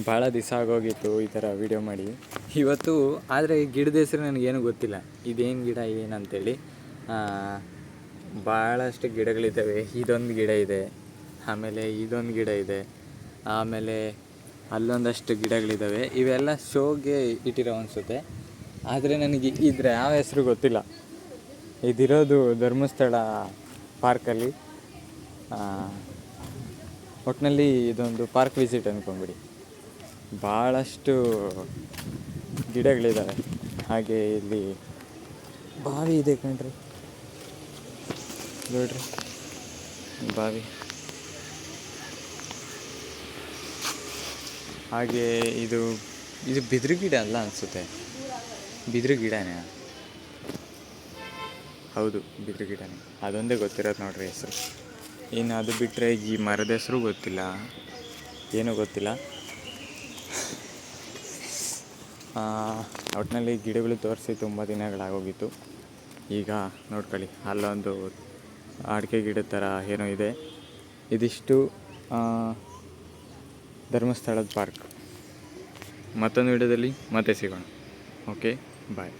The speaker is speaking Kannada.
ಭಾಳ ದಿವಸ ಆಗೋಗಿತ್ತು ಈ ಥರ ವೀಡಿಯೋ ಮಾಡಿ ಇವತ್ತು. ಆದರೆ ಈ ಗಿಡದ ಹೆಸರು ನನಗೇನು ಗೊತ್ತಿಲ್ಲ, ಇದೇನು ಗಿಡ ಏನಂತೇಳಿ. ಭಾಳಷ್ಟು ಗಿಡಗಳಿದ್ದಾವೆ. ಇದೊಂದು ಗಿಡ ಇದೆ, ಆಮೇಲೆ ಇದೊಂದು ಗಿಡ ಇದೆ, ಆಮೇಲೆ ಅಲ್ಲೊಂದಷ್ಟು ಗಿಡಗಳಿದ್ದಾವೆ. ಇವೆಲ್ಲ ಶೋಗೆ ಇಟ್ಟಿರೋ ಅನಿಸುತ್ತೆ. ಆದರೆ ನನಗೆ ಇದ್ರ ಯಾವ ಹೆಸರು ಗೊತ್ತಿಲ್ಲ. ಇದಿರೋದು ಧರ್ಮಸ್ಥಳ ಪಾರ್ಕಲ್ಲಿ. ಒಟ್ಟಿನಲ್ಲಿ ಇದೊಂದು ಪಾರ್ಕ್ ವಿಸಿಟ್ ಅಂದ್ಕೊಂಬಿಡಿ. ಭಾಳಷ್ಟು ಗಿಡಗಳಿದ್ದಾವೆ. ಹಾಗೆ ಇಲ್ಲಿ ಬಾವಿ ಇದೆ ಕಣ್ರಿ, ನೋಡ್ರಿ ಬಾವಿ. ಹಾಗೆ ಇದು ಬಿದಿರು ಗಿಡ ಅಲ್ಲ ಅನಿಸುತ್ತೆ. ಬಿದಿರು ಗಿಡನೇ, ಹೌದು ಬಿದಿರು ಗಿಡನೇ. ಅದೊಂದೇ ಗೊತ್ತಿರೋದು ನೋಡ್ರಿ ಹೆಸರು. ಇನ್ನು ಅದು ಬಿಟ್ಟರೆ ಈ ಮರದ ಹೆಸರು ಗೊತ್ತಿಲ್ಲ, ಏನೂ ಗೊತ್ತಿಲ್ಲ. ಒಟ್ಟಿನಲ್ಲಿ ಗಿಡಗಳು ತೋರಿಸಿ ತುಂಬ ದಿನಗಳಾಗೋಗಿತ್ತು. ಈಗ ನೋಡ್ಕೊಳ್ಳಿ, ಅಲ್ಲೊಂದು ಅಡಿಕೆ ಗಿಡದ ಥರ ಏನೋ ಇದೆ. ಇದಿಷ್ಟು ಧರ್ಮಸ್ಥಳದ ಪಾರ್ಕ್. ಮತ್ತೊಂದು ವಿಡಿಯೋದಲ್ಲಿ ಮತ್ತೆ ಸಿಗೋಣ. ಓಕೆ, ಬಾಯ್.